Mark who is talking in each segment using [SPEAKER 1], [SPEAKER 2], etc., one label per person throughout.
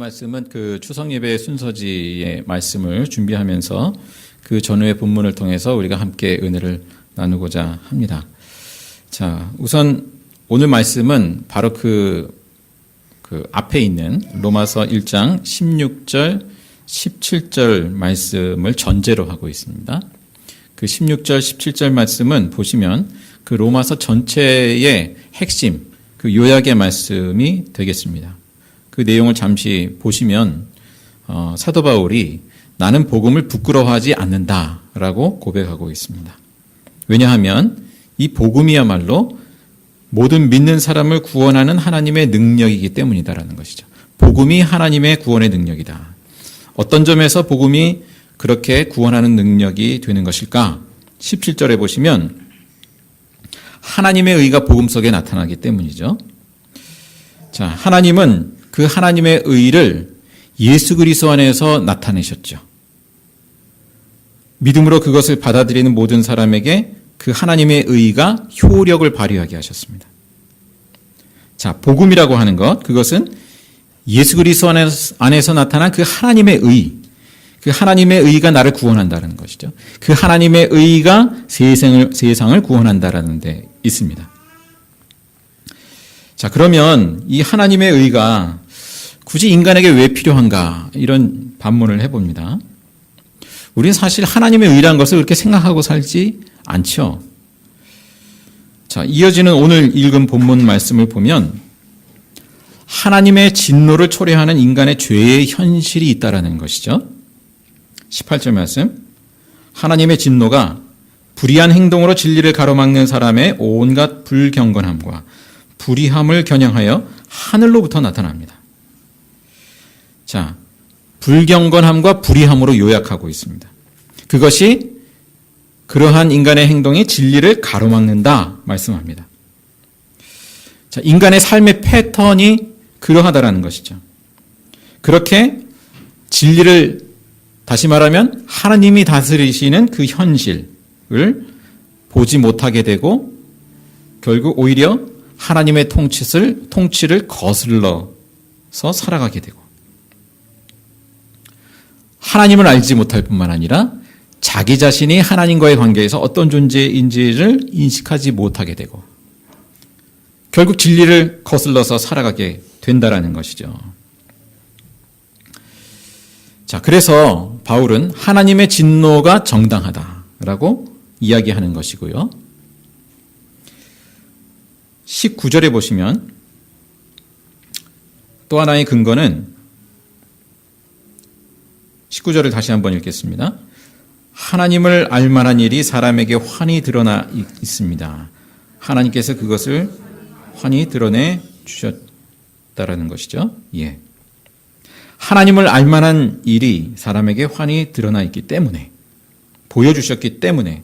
[SPEAKER 1] 말씀은 그 추석 예배 순서지의 말씀을 준비하면서 그 전후의 본문을 통해서 우리가 함께 은혜를 나누고자 합니다. 자, 우선 오늘 말씀은 바로 그 앞에 있는 로마서 1장 16절, 17절 말씀을 전제로 하고 있습니다. 그 16절, 17절 말씀은 보시면 그 로마서 전체의 핵심, 그 요약의 말씀이 되겠습니다. 그 내용을 잠시 보시면 사도 바울이 나는 복음을 부끄러워하지 않는다라고 고백하고 있습니다. 왜냐하면 이 복음이야말로 모든 믿는 사람을 구원하는 하나님의 능력이기 때문이다라는 것이죠. 복음이 하나님의 구원의 능력이다. 어떤 점에서 복음이 그렇게 구원하는 능력이 되는 것일까? 17절에 보시면 하나님의 의가 복음 속에 나타나기 때문이죠. 자, 하나님은 그 하나님의 의를 예수 그리스도 안에서 나타내셨죠. 믿음으로 그것을 받아들이는 모든 사람에게 그 하나님의 의가 효력을 발휘하게 하셨습니다. 자, 복음이라고 하는 것, 그것은 예수 그리스도 안에서 나타난 그 하나님의 의, 그 하나님의 의가 나를 구원한다는 것이죠. 그 하나님의 의가 세상을 구원한다라는 데 있습니다. 자, 그러면 이 하나님의 의가 굳이 인간에게 왜 필요한가? 이런 반문을 해봅니다. 우리는 사실 하나님의 의라는 것을 그렇게 생각하고 살지 않죠. 자, 이어지는 오늘 읽은 본문 말씀을 보면 하나님의 진노를 초래하는 인간의 죄의 현실이 있다라는 것이죠. 18절 말씀. 하나님의 진노가 불의한 행동으로 진리를 가로막는 사람의 온갖 불경건함과 불의함을 겨냥하여 하늘로부터 나타납니다. 자, 불경건함과 불의함으로 요약하고 있습니다. 그것이 그러한 인간의 행동이 진리를 가로막는다 말씀합니다. 자, 인간의 삶의 패턴이 그러하다라는 것이죠. 그렇게 진리를, 다시 말하면 하나님이 다스리시는 그 현실을 보지 못하게 되고 결국 오히려 하나님의 통치를 거슬러서 살아가게 되고 하나님을 알지 못할 뿐만 아니라 자기 자신이 하나님과의 관계에서 어떤 존재인지를 인식하지 못하게 되고 결국 진리를 거슬러서 살아가게 된다라는 것이죠. 자, 그래서 바울은 하나님의 진노가 정당하다라고 이야기하는 것이고요. 19절에 보시면 또 하나의 근거는 19절을 다시 한번 읽겠습니다. 하나님을 알만한 일이 사람에게 환히 드러나 있습니다. 하나님께서 그것을 환히 드러내 주셨다라는 것이죠. 예. 하나님을 알만한 일이 사람에게 환히 드러나 있기 때문에, 보여주셨기 때문에.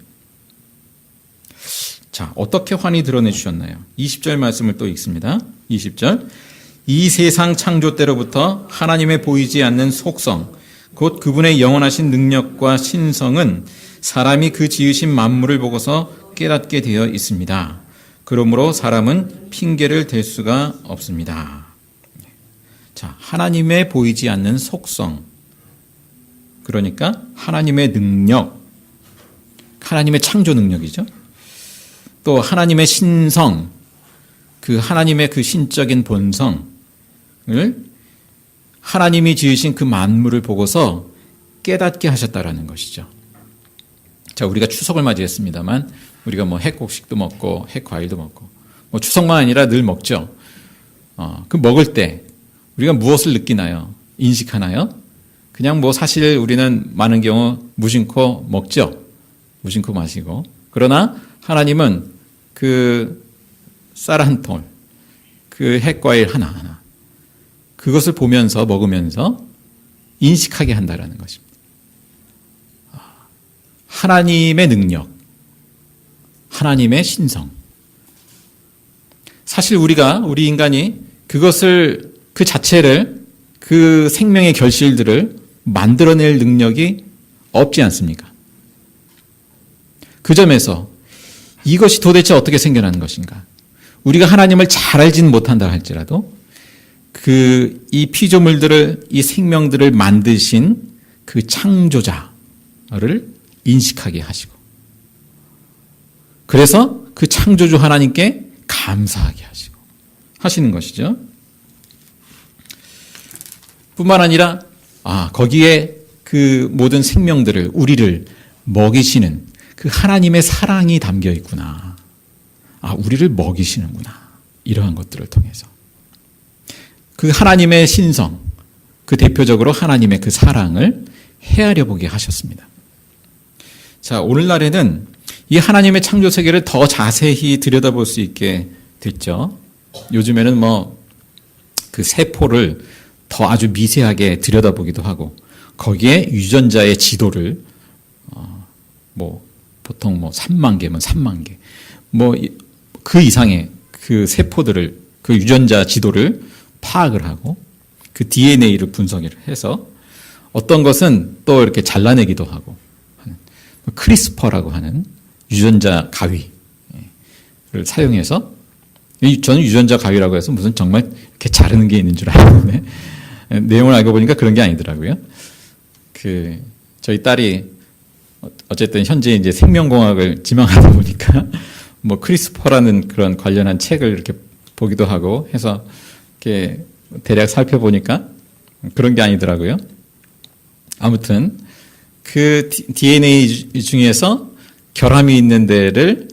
[SPEAKER 1] 자, 어떻게 환히 드러내 주셨나요? 20절 말씀을 또 읽습니다. 20절. 이 세상 창조 때로부터 하나님의 보이지 않는 속성, 곧 그분의 영원하신 능력과 신성은 사람이 그 지으신 만물을 보고서 깨닫게 되어 있습니다. 그러므로 사람은 핑계를 댈 수가 없습니다. 자, 하나님의 보이지 않는 속성, 그러니까 하나님의 능력, 하나님의 창조 능력이죠. 또 하나님의 신성, 그 하나님의 그 신적인 본성을 하나님이 지으신 그 만물을 보고서 깨닫게 하셨다라는 것이죠. 자, 우리가 추석을 맞이했습니다만 우리가 뭐 핵곡식도 먹고 핵과일도 먹고 뭐 추석만 아니라 늘 먹죠. 그 먹을 때 우리가 무엇을 느끼나요? 인식하나요? 그냥 뭐 사실 우리는 많은 경우 무심코 먹죠. 무심코 마시고. 그러나 하나님은 그 쌀 한 톨, 그 핵과일 하나하나 그것을 보면서 먹으면서 인식하게 한다라는 것입니다. 하나님의 능력, 하나님의 신성. 사실 우리 인간이 그것을, 그 자체를, 그 생명의 결실들을 만들어낼 능력이 없지 않습니까? 그 점에서 이것이 도대체 어떻게 생겨나는 것인가? 우리가 하나님을 잘 알지는 못한다 할지라도 이 피조물들을, 이 생명들을 만드신 그 창조자를 인식하게 하시고, 그래서 그 창조주 하나님께 감사하게 하시고 하시는 것이죠. 뿐만 아니라 거기에 그 모든 생명들을, 우리를 먹이시는 그 하나님의 사랑이 담겨 있구나. 우리를 먹이시는구나. 이러한 것들을 통해서 그 하나님의 신성, 그 대표적으로 하나님의 그 사랑을 헤아려 보게 하셨습니다. 자, 오늘날에는 이 하나님의 창조 세계를 더 자세히 들여다볼 수 있게 됐죠. 요즘에는 그 세포를 더 아주 미세하게 들여다보기도 하고, 거기에 유전자의 지도를 보통 3만 개면 3만 개, 그 이상의 그 세포들을, 그 유전자 지도를 파악을 하고 그 DNA를 분석을 해서 어떤 것은 또 이렇게 잘라내기도 하고, 크리스퍼라고 하는 유전자 가위를 사용해서, 저는 유전자 가위라고 해서 무슨 정말 이렇게 자르는 게 있는 줄 알았는데 내용을 알고 보니까 그런 게 아니더라고요. 저희 딸이 어쨌든 현재 이제 생명공학을 지망하다 보니까 크리스퍼라는 그런 관련한 책을 이렇게 보기도 하고 해서 이렇게 대략 살펴보니까 그런 게 아니더라고요. 아무튼 그 DNA 중에서 결함이 있는 데를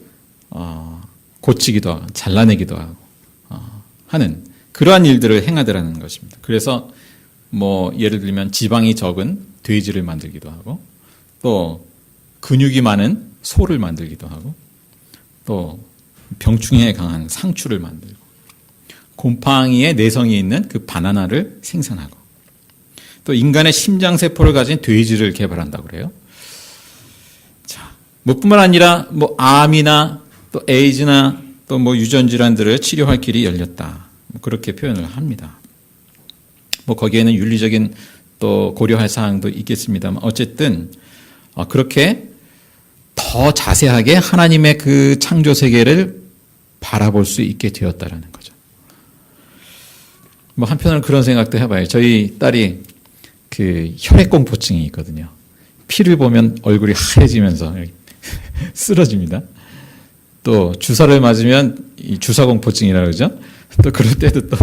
[SPEAKER 1] 고치기도 하고 잘라내기도 하고 하는 그러한 일들을 행하더라는 것입니다. 그래서 예를 들면 지방이 적은 돼지를 만들기도 하고, 또 근육이 많은 소를 만들기도 하고, 또 병충해에 강한 상추를 만들고, 곰팡이의 내성이 있는 그 바나나를 생산하고, 또 인간의 심장세포를 가진 돼지를 개발한다고 그래요. 자, 뿐만 아니라 암이나 또 에이즈나 또 유전질환들을 치료할 길이 열렸다. 그렇게 표현을 합니다. 거기에는 윤리적인 또 고려할 사항도 있겠습니다만, 어쨌든 그렇게 더 자세하게 하나님의 그 창조 세계를 바라볼 수 있게 되었다라는 거죠. 한편으로는 그런 생각도 해봐요. 저희 딸이 그 혈액공포증이 있거든요. 피를 보면 얼굴이 하얘지면서 쓰러집니다. 또 주사를 맞으면 이 주사공포증이라고 그러죠. 또 그럴 때도 또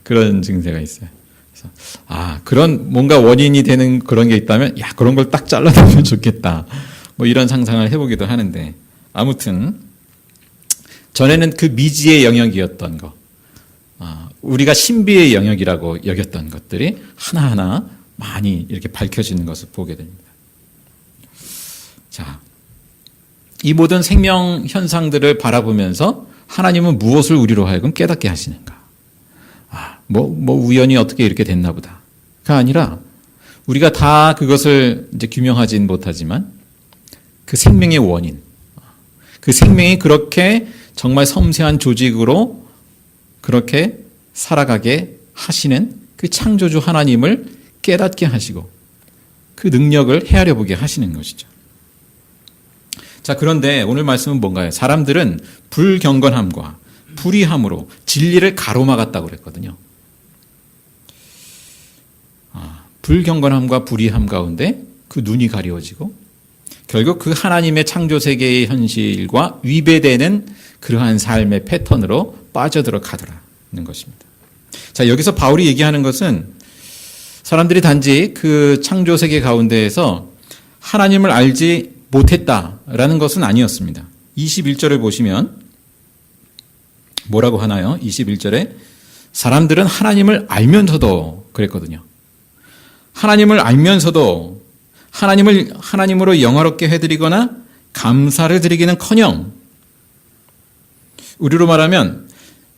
[SPEAKER 1] 그런 증세가 있어요. 그래서 그런 뭔가 원인이 되는 그런 게 있다면 그런 걸 딱 잘라내면 좋겠다. 이런 상상을 해보기도 하는데, 아무튼 전에는 그 미지의 영역이었던 거, 우리가 신비의 영역이라고 여겼던 것들이 하나하나 많이 이렇게 밝혀지는 것을 보게 됩니다. 자, 이 모든 생명 현상들을 바라보면서 하나님은 무엇을 우리로 하여금 깨닫게 하시는가? 우연히 어떻게 이렇게 됐나 보다가 아니라, 우리가 다 그것을 이제 규명하진 못하지만 그 생명의 원인, 그 생명이 그렇게 정말 섬세한 조직으로 그렇게 살아가게 하시는 그 창조주 하나님을 깨닫게 하시고 그 능력을 헤아려 보게 하시는 것이죠. 자, 그런데 오늘 말씀은 뭔가요? 사람들은 불경건함과 불의함으로 진리를 가로막았다고 그랬거든요. 불경건함과 불의함 가운데 그 눈이 가리워지고 결국 그 하나님의 창조 세계의 현실과 위배되는 그러한 삶의 패턴으로 빠져들어 가더라는 것입니다. 자, 여기서 바울이 얘기하는 것은 사람들이 단지 그 창조 세계 가운데에서 하나님을 알지 못했다라는 것은 아니었습니다. 21절을 보시면 뭐라고 하나요? 21절에 사람들은 하나님을 알면서도 그랬거든요. 하나님을 알면서도 하나님을 하나님으로 영화롭게 해드리거나 감사를 드리기는커녕, 우리로 말하면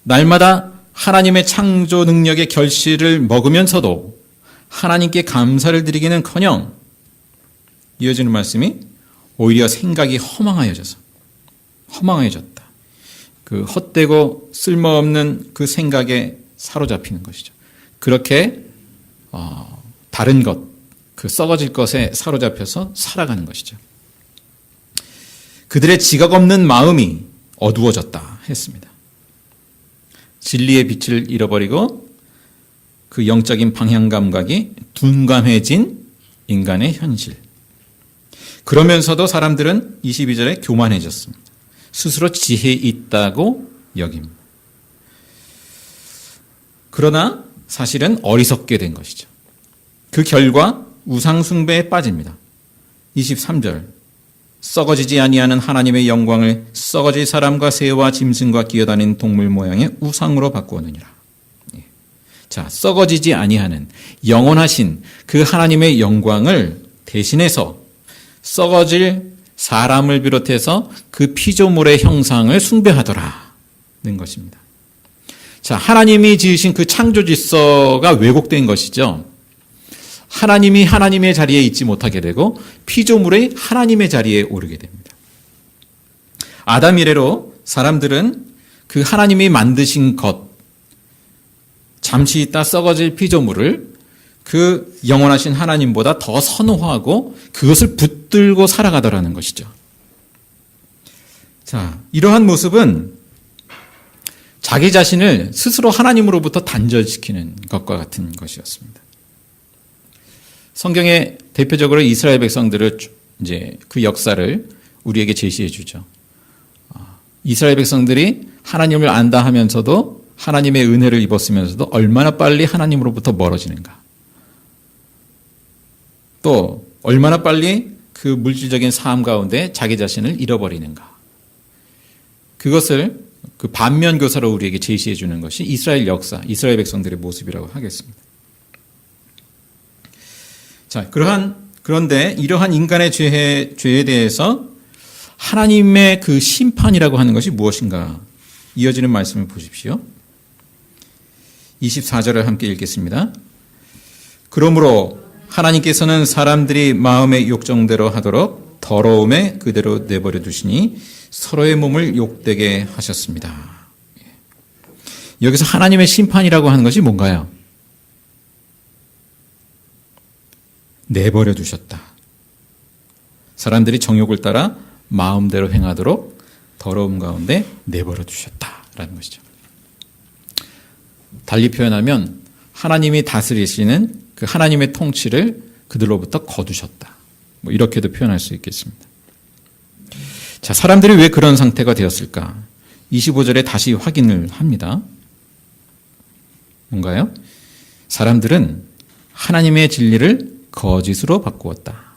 [SPEAKER 1] 날마다 하나님의 창조 능력의 결실을 먹으면서도 하나님께 감사를 드리기는커녕 이어지는 말씀이 오히려 생각이 허망해졌다. 그 헛되고 쓸모없는 그 생각에 사로잡히는 것이죠. 그렇게 다른 것, 그 썩어질 것에 사로잡혀서 살아가는 것이죠. 그들의 지각 없는 마음이 어두워졌다 했습니다. 진리의 빛을 잃어버리고 그 영적인 방향 감각이 둔감해진 인간의 현실. 그러면서도 사람들은 22절에 교만해졌습니다. 스스로 지혜 있다고 여깁니다. 그러나 사실은 어리석게 된 것이죠. 그 결과 우상숭배에 빠집니다. 23절 썩어지지 아니하는 하나님의 영광을 썩어질 사람과 새와 짐승과 기어다니는 동물 모양의 우상으로 바꾸었느니라. 자, 썩어지지 아니하는 영원하신 그 하나님의 영광을 대신해서 썩어질 사람을 비롯해서 그 피조물의 형상을 숭배하더라는 것입니다. 자, 하나님이 지으신 그 창조 질서가 왜곡된 것이죠. 하나님이 하나님의 자리에 있지 못하게 되고 피조물의 하나님의 자리에 오르게 됩니다. 아담 이래로 사람들은 그 하나님이 만드신 것, 잠시 있다 썩어질 피조물을 그 영원하신 하나님보다 더 선호하고 그것을 붙들고 살아가더라는 것이죠. 자, 이러한 모습은 자기 자신을 스스로 하나님으로부터 단절시키는 것과 같은 것이었습니다. 성경에 대표적으로 이스라엘 백성들을 이제 그 역사를 우리에게 제시해 주죠. 이스라엘 백성들이 하나님을 안다 하면서도 하나님의 은혜를 입었으면서도 얼마나 빨리 하나님으로부터 멀어지는가. 또 얼마나 빨리 그 물질적인 삶 가운데 자기 자신을 잃어버리는가. 그것을 그 반면 교사로 우리에게 제시해 주는 것이 이스라엘 역사, 이스라엘 백성들의 모습이라고 하겠습니다. 자, 그런데 이러한 인간의 죄에 대해서 하나님의 그 심판이라고 하는 것이 무엇인가? 이어지는 말씀을 보십시오. 24절을 함께 읽겠습니다. 그러므로 하나님께서는 사람들이 마음의 욕정대로 하도록 더러움에 그대로 내버려 두시니 서로의 몸을 욕되게 하셨습니다. 여기서 하나님의 심판이라고 하는 것이 뭔가요? 내버려 두셨다. 사람들이 정욕을 따라 마음대로 행하도록 더러움 가운데 내버려 두셨다라는 것이죠. 달리 표현하면 하나님이 다스리시는 그 하나님의 통치를 그들로부터 거두셨다. 뭐 이렇게도 표현할 수 있겠습니다. 자, 사람들이 왜 그런 상태가 되었을까? 25절에 다시 확인을 합니다. 뭔가요? 사람들은 하나님의 진리를 거짓으로 바꾸었다.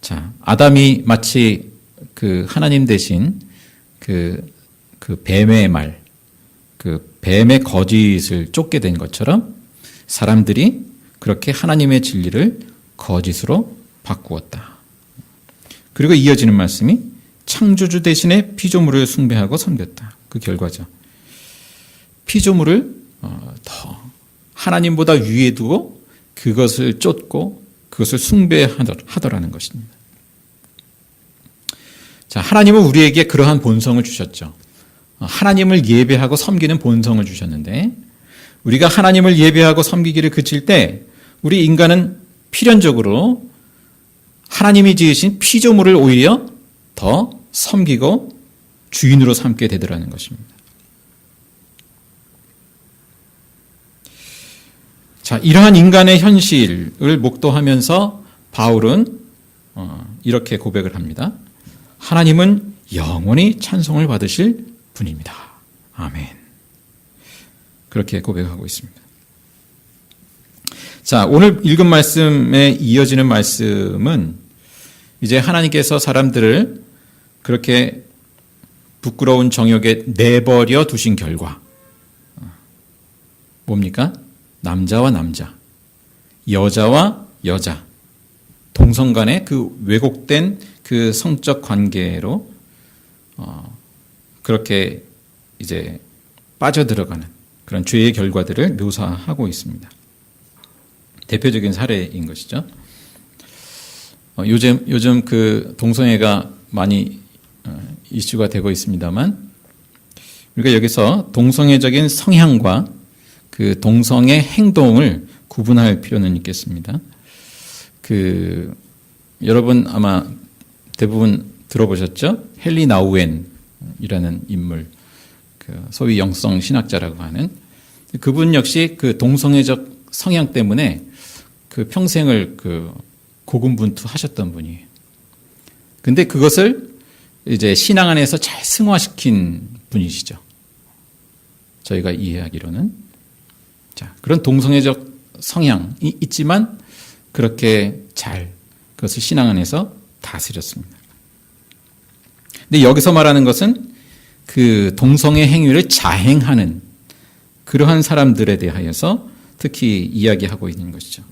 [SPEAKER 1] 자, 아담이 마치 그 하나님 대신 그 뱀의 말, 그 뱀의 거짓을 쫓게 된 것처럼 사람들이 그렇게 하나님의 진리를 거짓으로 바꾸었다. 그리고 이어지는 말씀이 창조주 대신에 피조물을 숭배하고 섬겼다. 그 결과죠. 피조물을 더 하나님보다 위에 두고 그것을 쫓고 그것을 숭배하더라는 것입니다. 자, 하나님은 우리에게 그러한 본성을 주셨죠. 하나님을 예배하고 섬기는 본성을 주셨는데 우리가 하나님을 예배하고 섬기기를 그칠 때 우리 인간은 필연적으로 하나님이 지으신 피조물을 오히려 더 섬기고 주인으로 삼게 되더라는 것입니다. 자, 이러한 인간의 현실을 목도하면서 바울은 이렇게 고백을 합니다. 하나님은 영원히 찬송을 받으실 분입니다. 아멘. 그렇게 고백하고 있습니다. 자, 오늘 읽은 말씀에 이어지는 말씀은 이제 하나님께서 사람들을 그렇게 부끄러운 정욕에 내버려 두신 결과 뭡니까? 남자와 남자, 여자와 여자, 동성 간의 그 왜곡된 그 성적 관계로 그렇게 이제 빠져들어가는 그런 죄의 결과들을 묘사하고 있습니다. 대표적인 사례인 것이죠. 요즘 그 동성애가 많이 이슈가 되고 있습니다만 우리가 여기서 동성애적인 성향과 그 동성애 행동을 구분할 필요는 있겠습니다. 여러분 아마 대부분 들어보셨죠? 헨리 나우엔이라는 인물, 소위 영성 신학자라고 하는 그분 역시 그 동성애적 성향 때문에 그 평생을 그 고군분투하셨던 분이에요. 근데 그것을 이제 신앙 안에서 잘 승화시킨 분이시죠. 저희가 이해하기로는. 자, 그런 동성애적 성향이 있지만 그렇게 잘 그것을 신앙 안에서 다스렸습니다. 근데 여기서 말하는 것은 그 동성애 행위를 자행하는 그러한 사람들에 대하여서 특히 이야기하고 있는 것이죠.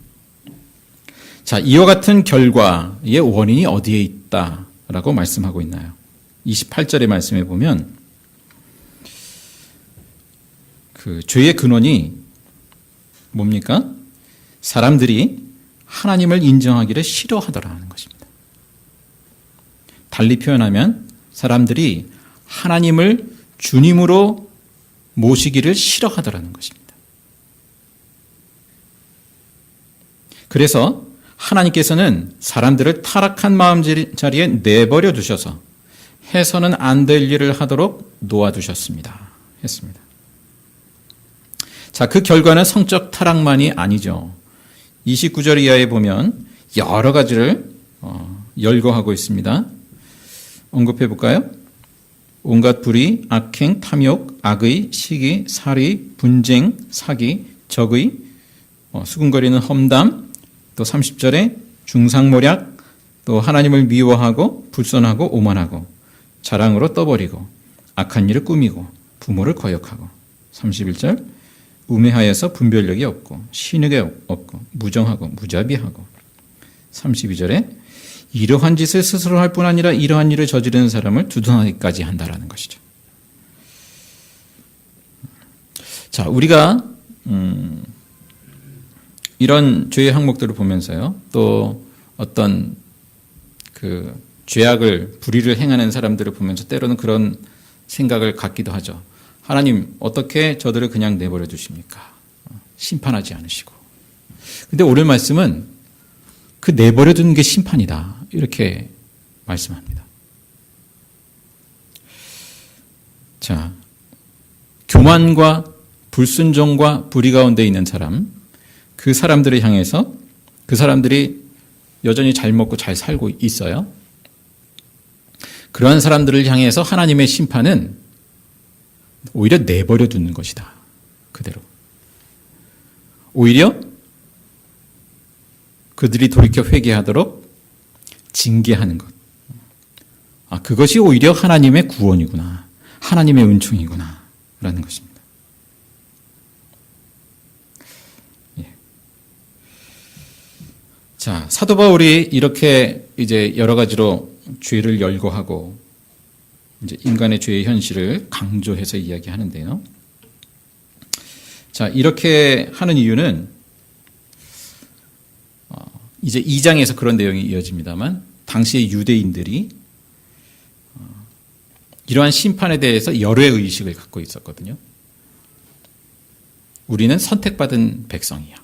[SPEAKER 1] 자, 이와 같은 결과의 원인이 어디에 있다라고 말씀하고 있나요? 28절의 말씀에 보면 그 죄의 근원이 뭡니까? 사람들이 하나님을 인정하기를 싫어하더라 하는 것입니다. 달리 표현하면 사람들이 하나님을 주님으로 모시기를 싫어하더라는 것입니다. 그래서 하나님께서는 사람들을 타락한 마음자리에 내버려 두셔서 해서는 안 될 일을 하도록 놓아두셨습니다. 했습니다. 자, 그 결과는 성적 타락만이 아니죠. 29절 이하에 보면 여러 가지를 열거하고 있습니다. 언급해 볼까요? 온갖 불의, 악행, 탐욕, 악의, 시기, 살의, 분쟁, 사기, 적의, 수군거리는 험담, 또 30절에 중상모략, 또 하나님을 미워하고 불선하고 오만하고 자랑으로 떠버리고 악한 일을 꾸미고 부모를 거역하고 31절 우매하여서 분별력이 없고 신의가 없고 무정하고 무자비하고 32절에 이러한 짓을 스스로 할 뿐 아니라 이러한 일을 저지르는 사람을 두둔하기까지 한다라는 것이죠. 자, 우리가 이런 죄의 항목들을 보면서요, 또 어떤 그 죄악을 불의를 행하는 사람들을 보면서 때로는 그런 생각을 갖기도 하죠. 하나님 어떻게 저들을 그냥 내버려 두십니까? 심판하지 않으시고. 근데 오늘 말씀은 그 내버려 두는 게 심판이다. 이렇게 말씀합니다. 자, 교만과 불순종과 불의 가운데 있는 사람, 그 사람들을 향해서 그 사람들이 여전히 잘 먹고 잘 살고 있어요. 그러한 사람들을 향해서 하나님의 심판은 오히려 내버려 두는 것이다. 그대로. 오히려 그들이 돌이켜 회개하도록 징계하는 것. 아, 그것이 오히려 하나님의 구원이구나. 하나님의 은총이구나. 라는 것입니다. 예. 자, 사도 바울이 이렇게 이제 여러 가지로 죄를 열거하고 이제 인간의 죄의 현실을 강조해서 이야기하는데요. 자, 이렇게 하는 이유는 이제 2장에서 그런 내용이 이어집니다만 당시의 유대인들이 이러한 심판에 대해서 열외 의식을 갖고 있었거든요. 우리는 선택받은 백성이야.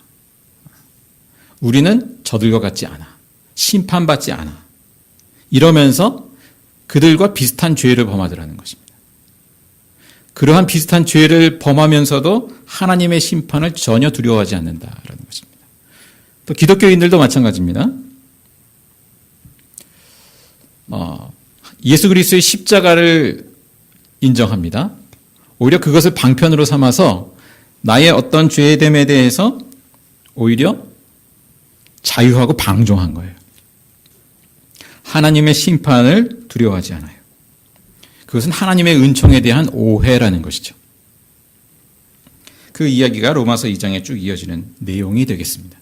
[SPEAKER 1] 우리는 저들과 같지 않아. 심판받지 않아. 이러면서 그들과 비슷한 죄를 범하더라는 것입니다. 그러한 비슷한 죄를 범하면서도 하나님의 심판을 전혀 두려워하지 않는다라는 것입니다. 또 기독교인들도 마찬가지입니다. 예수 그리스도의 십자가를 인정합니다. 오히려 그것을 방편으로 삼아서 나의 어떤 죄됨에 대해서 오히려 자유하고 방종한 거예요. 하나님의 심판을 두려워하지 않아요. 그것은 하나님의 은총에 대한 오해라는 것이죠. 그 이야기가 로마서 2장에 쭉 이어지는 내용이 되겠습니다.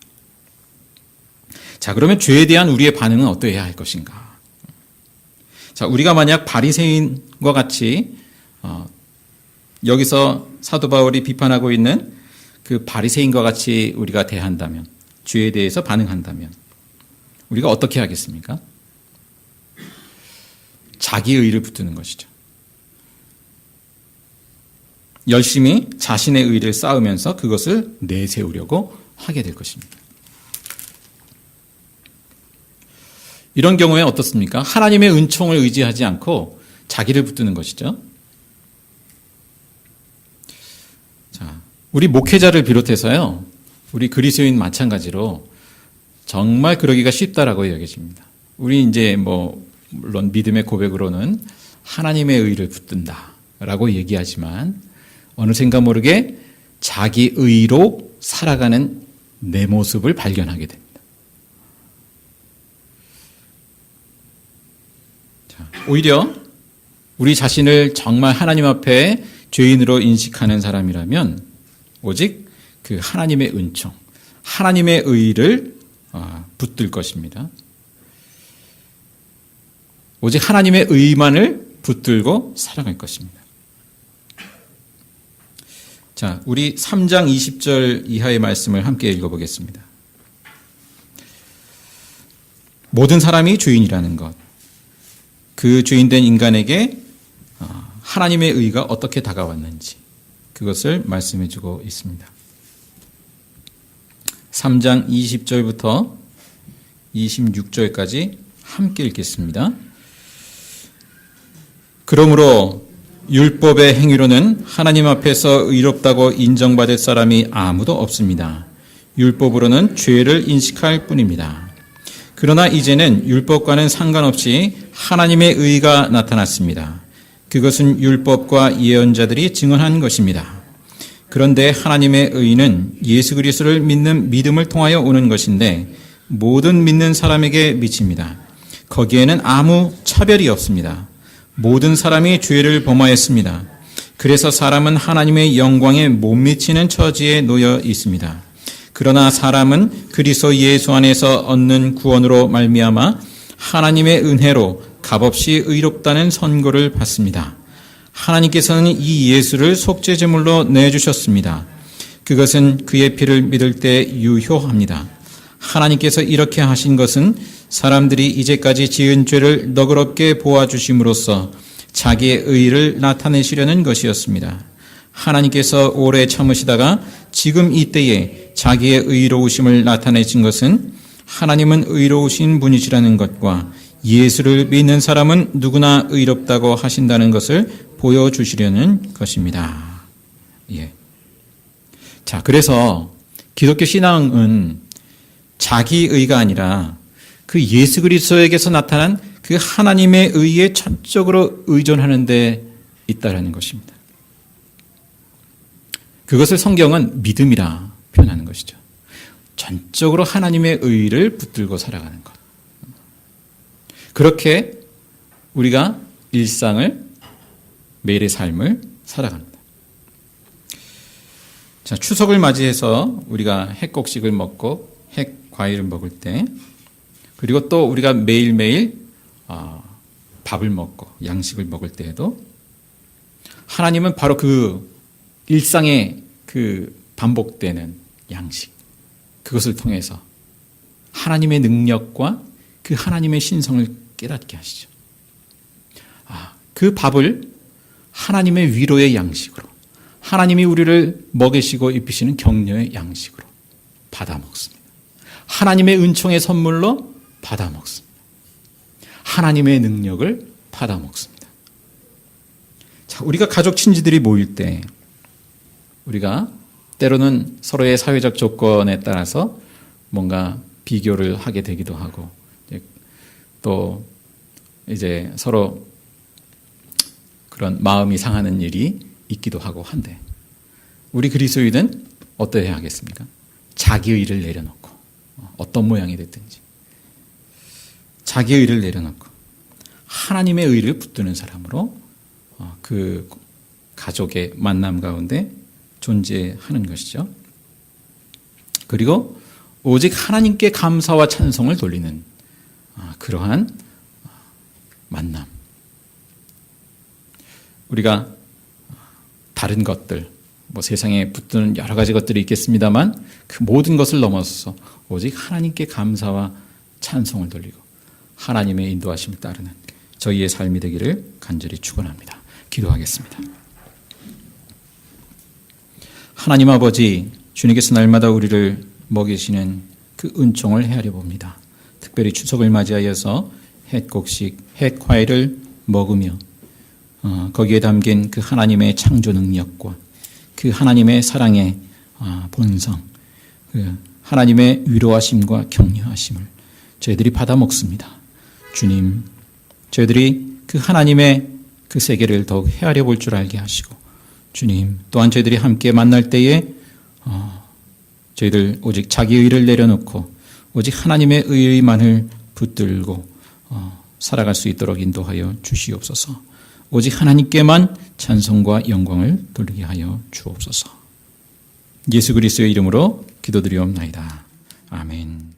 [SPEAKER 1] 자, 그러면 죄에 대한 우리의 반응은 어떠해야 할 것인가? 자, 우리가 만약 바리새인과 같이 여기서 사도 바울이 비판하고 있는 그 바리새인과 같이 우리가 대한다면, 죄에 대해서 반응한다면 우리가 어떻게 하겠습니까? 자기 의를 붙드는 것이죠. 열심히 자신의 의를 쌓으면서 그것을 내세우려고 하게 될 것입니다. 이런 경우에 어떻습니까? 하나님의 은총을 의지하지 않고 자기를 붙드는 것이죠. 자, 우리 목회자를 비롯해서요, 우리 그리스도인 마찬가지로 정말 그러기가 쉽다라고 여겨집니다. 우리 이제 물론 믿음의 고백으로는 하나님의 의를 붙든다라고 얘기하지만 어느샌가 모르게 자기 의로 살아가는 내 모습을 발견하게 됩니다. 오히려 우리 자신을 정말 하나님 앞에 죄인으로 인식하는 사람이라면 오직 그 하나님의 은총, 하나님의 의를 붙들 것입니다. 오직 하나님의 의만을 붙들고 살아갈 것입니다. 자, 우리 3장 20절 이하의 말씀을 함께 읽어보겠습니다. 모든 사람이 죄인이라는 것, 그 죄인된 인간에게 하나님의 의가 어떻게 다가왔는지 그것을 말씀해 주고 있습니다. 3장 20절부터 26절까지 함께 읽겠습니다. 그러므로 율법의 행위로는 하나님 앞에서 의롭다고 인정받을 사람이 아무도 없습니다. 율법으로는 죄를 인식할 뿐입니다. 그러나 이제는 율법과는 상관없이 하나님의 의가 나타났습니다. 그것은 율법과 예언자들이 증언한 것입니다. 그런데 하나님의 의는 예수 그리스도를 믿는 믿음을 통하여 오는 것인데 모든 믿는 사람에게 미칩니다. 거기에는 아무 차별이 없습니다. 모든 사람이 죄를 범하였습니다. 그래서 사람은 하나님의 영광에 못 미치는 처지에 놓여 있습니다. 그러나 사람은 그리스도 예수 안에서 얻는 구원으로 말미암아 하나님의 은혜로 값없이 의롭다는 선고를 받습니다. 하나님께서는 이 예수를 속죄제물로 내주셨습니다. 그것은 그의 피를 믿을 때 유효합니다. 하나님께서 이렇게 하신 것은 사람들이 이제까지 지은 죄를 너그럽게 보아주심으로써 자기의 의를 나타내시려는 것이었습니다. 하나님께서 오래 참으시다가 지금 이때에 자기의 의로우심을 나타내신 것은 하나님은 의로우신 분이시라는 것과 예수를 믿는 사람은 누구나 의롭다고 하신다는 것을 보여주시려는 것입니다. 예. 자, 그래서 기독교 신앙은 자기 의가 아니라 그 예수 그리스도에게서 나타난 그 하나님의 의에 전적으로 의존하는 데 있다라는 것입니다. 그것을 성경은 믿음이라 표현하는 것이죠. 전적으로 하나님의 의를 붙들고 살아가는 것. 그렇게 우리가 일상을, 매일의 삶을 살아갑니다. 자, 추석을 맞이해서 우리가 핵곡식을 먹고 핵과일을 먹을 때, 그리고 또 우리가 매일매일 밥을 먹고 양식을 먹을 때에도 하나님은 바로 그 일상의 그 반복되는 양식, 그것을 통해서 하나님의 능력과 그 하나님의 신성을 깨닫게 하시죠. 그 밥을 하나님의 위로의 양식으로, 하나님이 우리를 먹이시고 입히시는 격려의 양식으로 받아 먹습니다. 하나님의 은총의 선물로 받아 먹습니다. 하나님의 능력을 받아 먹습니다. 자, 우리가 가족 친지들이 모일 때 우리가 때로는 서로의 사회적 조건에 따라서 뭔가 비교를 하게 되기도 하고, 또 이제 서로 그런 마음이 상하는 일이 있기도 하고 한데, 우리 그리스도인은 어떠해야 하겠습니까? 자기 의를 내려놓고, 어떤 모양이 됐든지 자기 의를 내려놓고 하나님의 의를 붙드는 사람으로 그 가족의 만남 가운데 존재하는 것이죠. 그리고 오직 하나님께 감사와 찬송을 돌리는 그러한 만남. 우리가 다른 것들, 세상에 붙드는 여러 가지 것들이 있겠습니다만 그 모든 것을 넘어서서 오직 하나님께 감사와 찬송을 돌리고 하나님의 인도하심을 따르는 저희의 삶이 되기를 간절히 축원합니다. 기도하겠습니다. 하나님 아버지, 주님께서 날마다 우리를 먹이시는 그 은총을 헤아려 봅니다. 특별히 추석을 맞이하여서 햇곡식, 햇과일을 먹으며 거기에 담긴 그 하나님의 창조 능력과 그 하나님의 사랑의 본성, 그 하나님의 위로하심과 격려하심을 저희들이 받아 먹습니다. 주님, 저희들이 그 하나님의 그 세계를 더욱 헤아려 볼 줄 알게 하시고, 주님, 또한 저희들이 함께 만날 때에 저희들 오직 자기 의를 내려놓고 오직 하나님의 의만을 붙들고 살아갈 수 있도록 인도하여 주시옵소서. 오직 하나님께만 찬송과 영광을 돌리게 하여 주옵소서. 예수 그리스도의 이름으로 기도드리옵나이다. 아멘.